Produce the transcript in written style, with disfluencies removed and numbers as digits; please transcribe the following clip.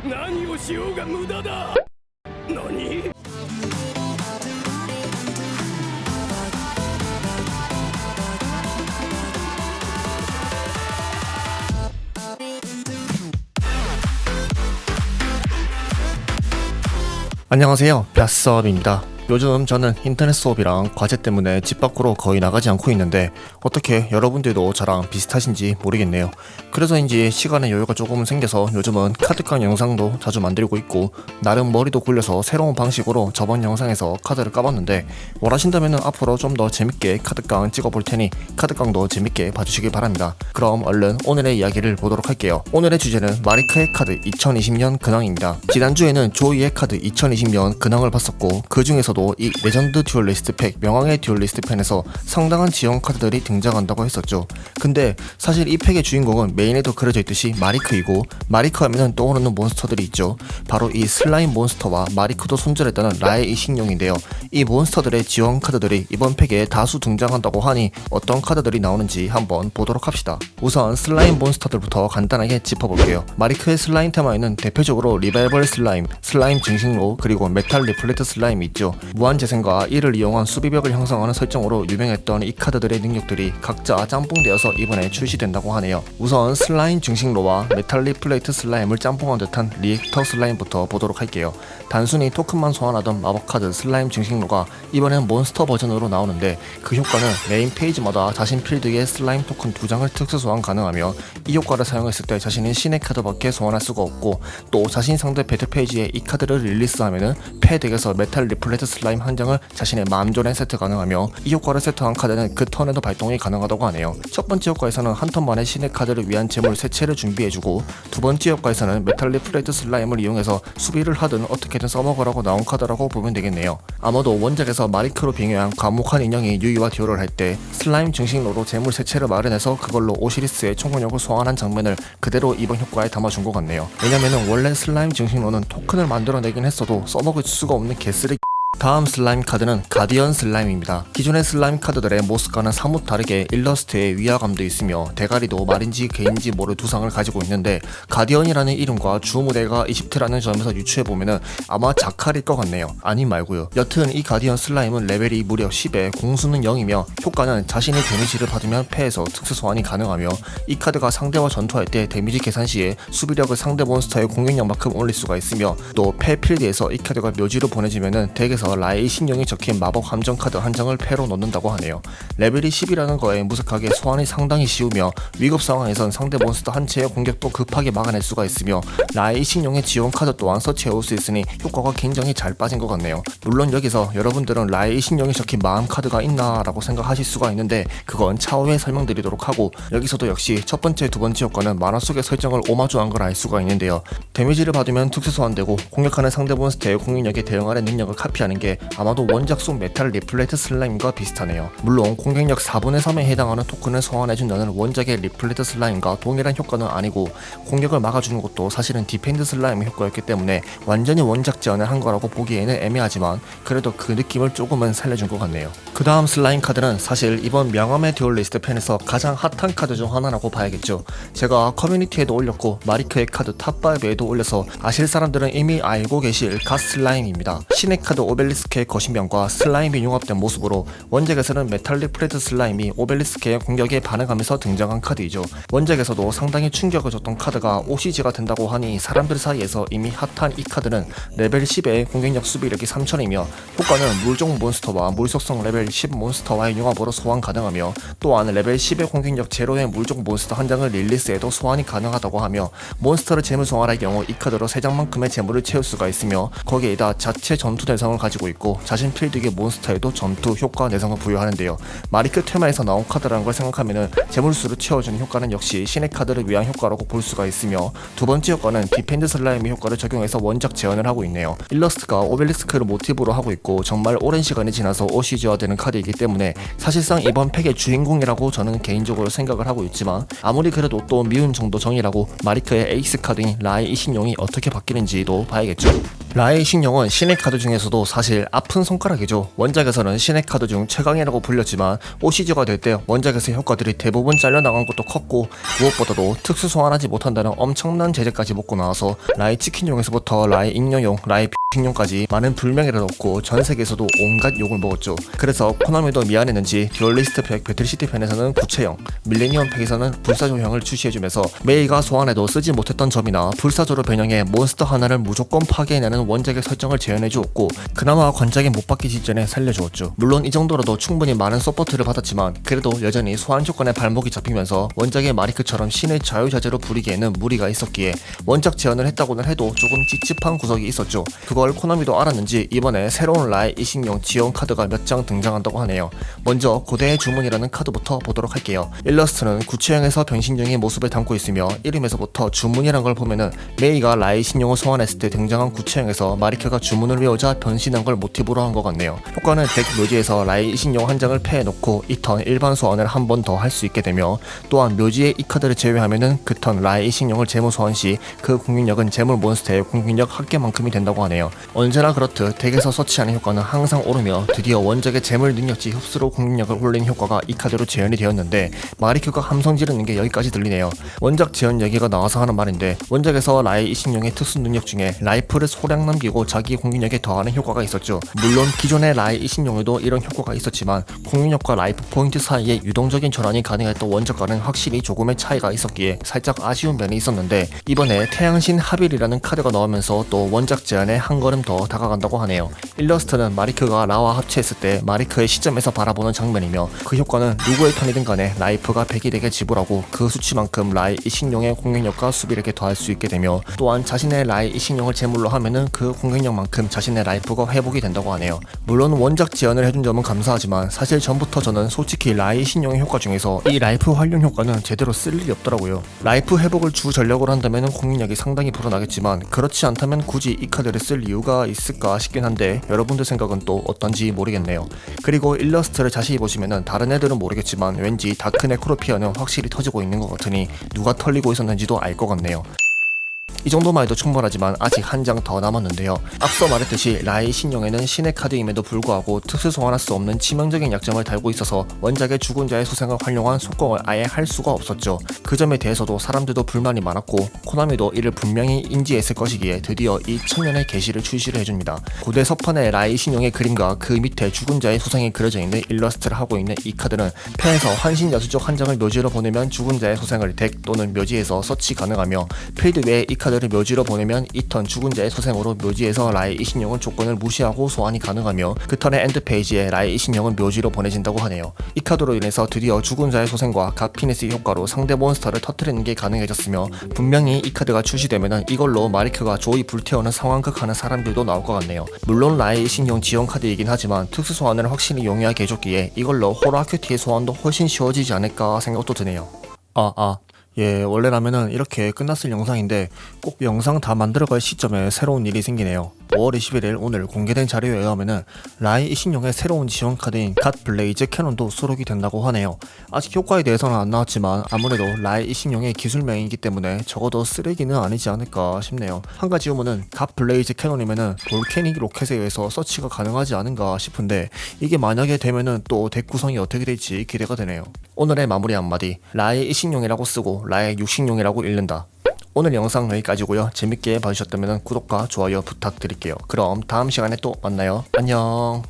何をしようが無駄だ。何？ 안녕하세요, 벼썸입니다. 요즘 저는 인터넷 수업이랑 과제 때문에 집 밖으로 거의 나가지 않고 있는데 어떻게 여러분들도 저랑 비슷하신지 모르겠네요. 그래서인지 시간에 여유가 조금 생겨서 요즘은 카드깡 영상도 자주 만들고 있고 나름 머리도 굴려서 새로운 방식으로 저번 영상에서 카드를 까봤는데 원하신다면 앞으로 좀 더 재밌게 카드깡 찍어볼 테니 카드깡도 재밌게 봐주시길 바랍니다. 그럼 얼른 오늘의 이야기를 보도록 할게요. 오늘의 주제는 마리크의 카드 2020년 근황입니다. 지난주에는 조이의 카드 2020년 근황을 봤었고 그 중에서도 이 레전드 듀얼리스트 팩 명왕의 듀얼리스트 펜에서 상당한 지원 카드들이 등장한다고 했었죠. 근데 사실 이 팩의 주인공은 메인에도 그려져 있듯이 마리크이고 마리크 하면은 떠오르는 몬스터들이 있죠. 바로 이 슬라임 몬스터와 마리크도 손절했다는 라의 이식용인데요. 이 몬스터들의 지원 카드들이 이번 팩에 다수 등장한다고 하니 어떤 카드들이 나오는지 한번 보도록 합시다. 우선 슬라임 몬스터들부터 간단하게 짚어볼게요. 마리크의 슬라임 테마에는 대표적으로 리바이벌 슬라임, 슬라임 증식로, 그리고 메탈 리플레트 슬라임이 있죠. 무한재생과 이를 이용한 수비벽을 형성하는 설정으로 유명했던 이 카드들의 능력들이 각자 짬뽕되어서 이번에 출시된다고 하네요. 우선 슬라임 증식로와 메탈 리플레이트 슬라임을 짬뽕한 듯한 리액터 슬라임부터 보도록 할게요. 단순히 토큰만 소환하던 마법카드 슬라임 증식로가 이번엔 몬스터 버전으로 나오는데 그 효과는 메인 페이지마다 자신 필드에 슬라임 토큰 2장을 특수 소환 가능하며 이 효과를 사용했을 때 자신은 신의 카드밖에 소환할 수가 없고 또 자신 상대 배틀 페이지에 이 카드를 릴리스하면은 패덱에서 메탈 리플레이트 슬라임 한 장을 자신의 마음존에 세트 가능하며 이 효과를 세트한 카드는 그 턴에도 발동이 가능하다고 하네요. 첫 번째 효과에서는 한 턴 만에 신의 카드를 위한 재물 세 채를 준비해주고 두 번째 효과에서는 메탈 리플레이트 슬라임을 이용해서 수비를 하든 어떻게든 써먹으라고 나온 카드라고 보면 되겠네요. 아마도 원작에서 마리크로 빙의한 과묵한 인형이 유이와 듀얼을 할 때 슬라임 증식로로 재물 세 채를 마련해서 그걸로 오시리스의 총권력을 소환한 장면을 그대로 이번 효과에 담아준 것 같네요. 왜냐면은 원래 슬라임 증식로는 토큰을 만들어내긴 했어도 써먹을 수가 없는 개쓰레기. 다음 슬라임 카드는 가디언 슬라임입니다. 기존의 슬라임 카드들의 모습과는 사뭇 다르게 일러스트에 위화감도 있으며 대가리도 말인지 개인지 모를 두상을 가지고 있는데 가디언이라는 이름과 주 무대가 이집트라는 점에서 유추해보면은 아마 자칼일 것 같네요. 아님 말고요. 여튼 이 가디언 슬라임은 레벨이 무려 10에 공수는 0이며 효과는 자신이 데미지를 받으면 패에서 특수 소환이 가능하며 이 카드가 상대와 전투할 때 데미지 계산 시에 수비력을 상대 몬스터의 공격력만큼 올릴 수가 있으며 또 패 필드에서 이 카드가 묘지로 보내지면은 덱에서 라의 신용이 적힌 마법 함정 카드 한 장을 패로 넣는다고 하네요. 레벨이 10이라는 거에 무색하게 소환이 상당히 쉬우며 위급 상황에선 상대 몬스터 한 채의 공격도 급하게 막아낼 수가 있으며 라의 신용의 지원 카드 또한 서치해올 수 있으니 효과가 굉장히 잘 빠진 것 같네요. 물론 여기서 여러분들은 라의 신용이 적힌 마음 카드가 있나 라고 생각하실 수가 있는데 그건 차후에 설명드리도록 하고 여기서도 역시 첫 번째, 두 번째 효과는 만화 속의 설정을 오마주한 걸 알 수가 있는데요. 데미지를 받으면 특수 소환되고 공격하는 상대 몬스터의 공격력에 대응하는 능력을 카피하는 게 아마도 원작 속 메탈 리플레이트 슬라임과 비슷하네요. 물론 공격력 4분의 3에 해당하는 토큰을 소환해준다는 원작의 리플레이트 슬라임과 동일한 효과는 아니고 공격을 막아주는 것도 사실은 디펜드 슬라임의 효과였기 때문에 완전히 원작 제안을 한 거라고 보기에는 애매하지만 그래도 그 느낌을 조금은 살려준 것 같네요. 그 다음 슬라임 카드는 사실 이번 명함의 듀얼리스트 펜에서 가장 핫한 카드 중 하나라고 봐야겠죠. 제가 커뮤니티에도 올렸고 마리크의 카드 탑5에도 올려서 아실 사람들은 이미 알고 계실 갓슬라임입니다. 신의 카드 오벨리스크의 거신병과 슬라임이 융합된 모습으로 원작에서는 메탈 리플레이트 슬라임이 오벨리스크의 공격에 반응하면서 등장한 카드이죠. 원작에서도 상당히 충격을 줬던 카드가 OCG가 된다고 하니 사람들 사이에서 이미 핫한 이 카드는 레벨 10의 공격력 수비력이 3000이며 효과는 물종 몬스터와 물속성 레벨 10 몬스터와의 융합으로 소환 가능하며 또한 레벨 10의 공격력 제로의 물종 몬스터 한 장을 릴리스해도 소환이 가능하다고 하며 몬스터를 재물 소환할 경우 이 카드로 3장만큼의 재물을 채울 수가 있으며 거기에다 자체 전투 대상을 가지고 있고 자신 필드의 몬스터에도 전투 효과 내성을 부여하는데요. 마리크 테마에서 나온 카드라는 걸 생각하면은 재물수를 채워주는 효과는 역시 신의 카드를 위한 효과라고 볼 수가 있으며 두 번째 효과는 디펜드 슬라임의 효과를 적용해서 원작 재현을 하고 있네요. 일러스트가 오벨리스크를 모티브로 하고 있고 정말 오랜 시간이 지나서 OCG화되는 카드이기 때문에 사실상 이번 팩의 주인공이라고 저는 개인적으로 생각을 하고 있지만 아무리 그래도 또 미운 정도 정이라고 마리크의 에이스 카드인 라의 이신용이 어떻게 바뀌는지도 봐야겠죠. 라의 이식용은 신의 카드 중에서도 사실 아픈 손가락이죠. 원작에서는 신의 카드 중 최강이라고 불렸지만 OCG가 될 때 원작에서 효과들이 대부분 잘려나간 것도 컸고 무엇보다도 특수 소환하지 못한다는 엄청난 제재까지 먹고 나와서 라의 치킨용에서부터 라의 익녀용, 라의 빙용까지 많은 불명예를 얻고 전 세계에서도 온갖 욕을 먹었죠. 그래서 코나미도 미안했는지 듀얼리스트 팩 배틀시티 편에서는 구체형, 밀레니엄 팩에서는 불사조형을 출시해주면서 메이가 소환해도 쓰지 못했던 점이나 불사조로 변형해 몬스터 하나를 무조건 파괴해내는 원작의 설정을 재현해주었고 그나마 관작에 못 받기 직전에 살려주었죠. 물론 이 정도로도 충분히 많은 서포트를 받았지만 그래도 여전히 소환 조건에 발목이 잡히면서 원작의 마리크처럼 신의 자유자재로 부리기에는 무리가 있었기에 원작 재현을 했다고는 해도 조금 찝찝한 구석이 있었죠. 그걸 코나미도 알았는지 이번에 새로운 라의 이식용 지원 카드가 몇 장 등장한다고 하네요. 먼저 고대의 주문이라는 카드부터 보도록 할게요. 일러스트는 구체형에서 변신중의 모습을 담고 있으며 이름에서부터 주문이란 걸 보면은 메이가 라의 이식용을 소환했을 때 등장한 구체형에서 마리크가 주문을 외우자 변신한 걸 모티브로 한 것 같네요. 효과는 덱 묘지에서 라의 이식용 한 장을 패해놓고 이 턴 일반 소환을 한 번 더 할 수 있게 되며 또한 묘지의 이 카드를 제외하면은 그 턴 라의 이식용을 재무 소환 시 그 공격력은 재물 몬스터의 공격력 합계만큼이 된다고 하네요. 언제나 그렇듯 덱에서 서치하는 효과는 항상 오르며 드디어 원작의 재물 능력치 흡수로 공격력을 올린 효과가 이 카드로 재현이 되었는데 마리큐가 함성 지르는 게 여기까지 들리네요. 원작 재현 얘기가 나와서 하는 말인데 원작에서 라의 이식용의 특수 능력 중에 라이프를 소량 남기고 자기 공격력에 더하는 효과가 있었죠. 물론 기존의 라의 이식용에도 이런 효과가 있었지만 공격력과 라이프 포인트 사이에 유동적인 전환이 가능했던 원작과는 확실히 조금의 차이가 있었기에 살짝 아쉬운 면이 있었는데 이번에 태양신 하빌이라는 카드가 나오면서 또 원작 재현에 한 걸음 더 다가간다고 하네요. 일러스트는 마리크가 라와 합체했을 때 마리크의 시점에서 바라보는 장면이며 그 효과는 누구의 턴이든 간에 라이프가 100일에게 지불하고 그 수치만큼 라의 이식용의 공격력과 수비력에 더할 수 있게 되며 또한 자신의 라의 이식용을 제물로 하면은 그 공격력만큼 자신의 라이프가 회복이 된다고 하네요. 물론 원작 재현을 해준 점은 감사하지만 사실 전부터 저는 솔직히 라의 이식용의 효과 중에서 이 라이프 활용 효과는 제대로 쓸 일이 없더라고요. 라이프 회복을 주 전력으로 한다면 공격력이 상당히 불어나겠지만 그렇지 않다면 굳이 이 카드를 쓸 이유가 있을까 싶긴 한데 여러분들 생각은 또 어떤지 모르겠네요. 그리고 일러스트를 자세히 보시면은 다른 애들은 모르겠지만 왠지 다크 네크로피아는 확실히 터지고 있는 것 같으니 누가 털리고 있었는지도 알 것 같네요. 이 정도만 해도 충분하지만 아직 한 장 더 남았는데요. 앞서 말했듯이 라의 신용에는 신의 카드임에도 불구하고 특수 소환할 수 없는 치명적인 약점을 달고 있어서 원작의 죽은 자의 소생을 활용한 속공을 아예 할 수가 없었죠. 그 점에 대해서도 사람들도 불만이 많았고 코나미도 이를 분명히 인지했을 것이기에 드디어 이 청년의 계시를 출시를 해줍니다. 고대 서판의 라의 신용의 그림과 그 밑에 죽은 자의 소생이 그려져 있는 일러스트를 하고 있는 이 카드는 패에서 환신 야수족 한 장을 묘지로 보내면 죽은 자의 소생을 덱 또는 묘지에서 서치 가능하며 필드 외에 이 카드를 묘지로 보내면 이 턴 죽은 자의 소생으로 묘지에서 라의 이식용은 조건을 무시하고 소환이 가능하며 그 턴의 엔드 페이지에 라의 이식용은 묘지로 보내진다고 하네요. 이 카드로 인해서 드디어 죽은 자의 소생과 각 피니스 효과로 상대 몬스터를 터뜨리는 게 가능해졌으며 분명히 이 카드가 출시되면 이걸로 마리크가 조이 불태우는 상황극 하는 사람들도 나올 것 같네요. 물론 라의 이식용 지원 카드이긴 하지만 특수 소환을 확실히 용이하게 해줬기에 이걸로 호러 아큐티의 소환도 훨씬 쉬워지지 않을까 생각도 드네요. 예, 원래라면은 이렇게 끝났을 영상인데 꼭 영상 다 만들어갈 시점에 새로운 일이 생기네요. 5월 21일 오늘 공개된 자료에 의하면은 라의 이식용의 새로운 지원 카드인 갓 블레이즈 캐논도 수록이 된다고 하네요. 아직 효과에 대해서는 안 나왔지만 아무래도 라의 이식용의 기술명이기 때문에 적어도 쓰레기는 아니지 않을까 싶네요. 한 가지 의문은 갓 블레이즈 캐논이면은 볼케닉 로켓에 의해서 서치가 가능하지 않은가 싶은데 이게 만약에 되면은 또 덱 구성이 어떻게 될지 기대가 되네요. 오늘의 마무리 한마디, 라의 이식용이라고 쓰고 라의 육식용이라고 읽는다. 오늘 영상 여기까지고요. 재밌게 봐주셨다면 구독과 좋아요 부탁드릴게요. 그럼 다음 시간에 또 만나요. 안녕.